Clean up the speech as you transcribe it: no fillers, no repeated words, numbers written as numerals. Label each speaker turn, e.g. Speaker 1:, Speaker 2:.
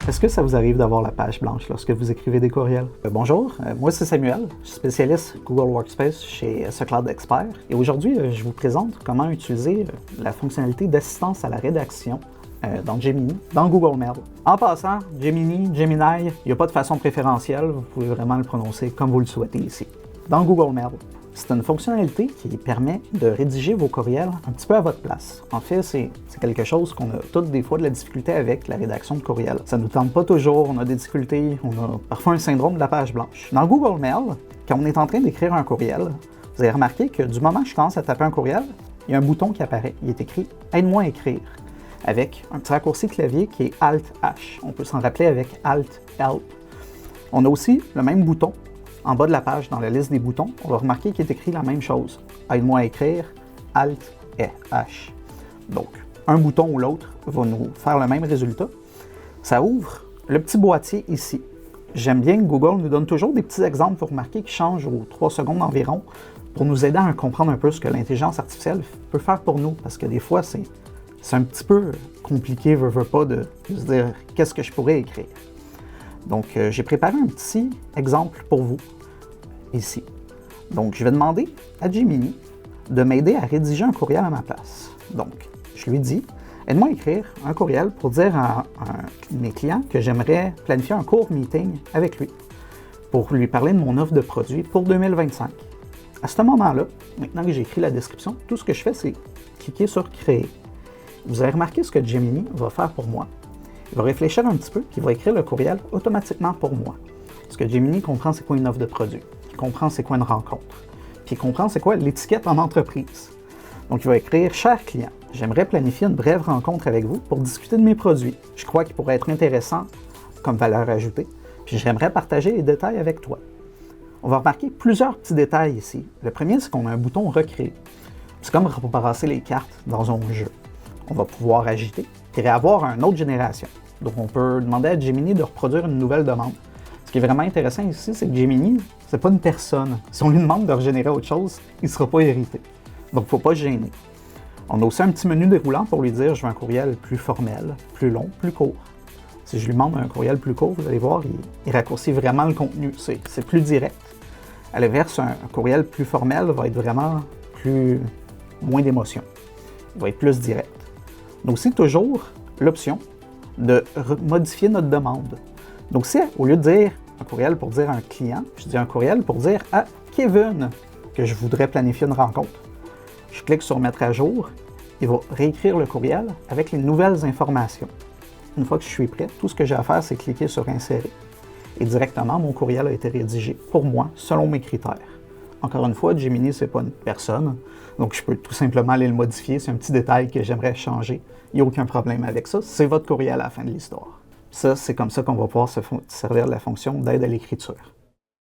Speaker 1: Est-ce que ça vous arrive d'avoir la page blanche lorsque vous écrivez des courriels? Bonjour, moi c'est Samuel, je suis spécialiste Google Workspace chez SeCloud Expert et aujourd'hui je vous présente comment utiliser la fonctionnalité d'assistance à la rédaction dans Gemini, dans Google Mail. En passant, Gemini, il n'y a pas de façon préférentielle, vous pouvez vraiment le prononcer comme vous le souhaitez ici. Dans Google Mail, c'est une fonctionnalité qui permet de rédiger vos courriels un petit peu à votre place. En fait, c'est quelque chose qu'on a toutes des fois de la difficulté avec, la rédaction de courriels. Ça ne nous tente pas toujours, on a des difficultés, on a parfois un syndrome de la page blanche. Dans Google Mail, quand on est en train d'écrire un courriel, vous avez remarqué que du moment que je commence à taper un courriel, il y a un bouton qui apparaît. Il est écrit « Aide-moi à écrire » avec un petit raccourci clavier qui est Alt-H. On peut s'en rappeler avec Alt-Help. On a aussi le même bouton en bas de la page, dans la liste des boutons, on va remarquer qu'il est écrit la même chose. Aide-moi à écrire, Alt et H. Donc, un bouton ou l'autre va nous faire le même résultat. Ça ouvre le petit boîtier ici. J'aime bien que Google nous donne toujours des petits exemples pour remarquer qui changent aux 3 secondes environ pour nous aider à comprendre un peu ce que l'intelligence artificielle peut faire pour nous. Parce que des fois, c'est un petit peu compliqué, veux pas, de se dire qu'est-ce que je pourrais écrire. Donc, j'ai préparé un petit exemple pour vous, ici. Donc, je vais demander à Gemini de m'aider à rédiger un courriel à ma place. Donc, je lui dis, aide-moi à écrire un courriel pour dire à mes clients que j'aimerais planifier un court meeting avec lui pour lui parler de mon offre de produit pour 2025. À ce moment-là, maintenant que j'ai écrit la description, tout ce que je fais, c'est cliquer sur « Créer ». Vous avez remarqué ce que Gemini va faire pour moi. Il va réfléchir un petit peu, puis il va écrire le courriel automatiquement pour moi. Parce que Gemini comprend c'est quoi une offre de produit, il comprend c'est quoi une rencontre, puis il comprend c'est quoi l'étiquette en entreprise. Donc il va écrire « Cher client, j'aimerais planifier une brève rencontre avec vous pour discuter de mes produits. Je crois qu'il pourrait être intéressant comme valeur ajoutée, puis j'aimerais partager les détails avec toi. » On va remarquer plusieurs petits détails ici. Le premier, c'est qu'on a un bouton « Recréer ». C'est comme rebrasser les cartes dans un jeu. On va pouvoir agiter et réavoir une autre génération. Donc, on peut demander à Gemini de reproduire une nouvelle demande. Ce qui est vraiment intéressant ici, c'est que Gemini, c'est pas une personne. Si on lui demande de régénérer autre chose, il ne sera pas irrité. Donc, il ne faut pas se gêner. On a aussi un petit menu déroulant pour lui dire « Je veux un courriel plus formel, plus long, plus court ». Si je lui demande un courriel plus court, vous allez voir, il raccourcit vraiment le contenu. C'est plus direct. À l'inverse, un courriel plus formel va être vraiment moins d'émotion. Il va être plus direct. On a aussi toujours l'option de modifier notre demande. Donc si au lieu de dire un courriel pour dire à un client, je dis un courriel pour dire à Kevin que je voudrais planifier une rencontre. Je clique sur mettre à jour, il va réécrire le courriel avec les nouvelles informations. Une fois que je suis prêt, tout ce que j'ai à faire, c'est cliquer sur insérer. Et directement, mon courriel a été rédigé pour moi selon mes critères. Encore une fois, Gemini, c'est pas une personne, donc je peux tout simplement aller le modifier. C'est un petit détail que j'aimerais changer. Il n'y a aucun problème avec ça. C'est votre courriel à la fin de l'histoire. Ça, c'est comme ça qu'on va pouvoir se servir de la fonction d'aide à l'écriture.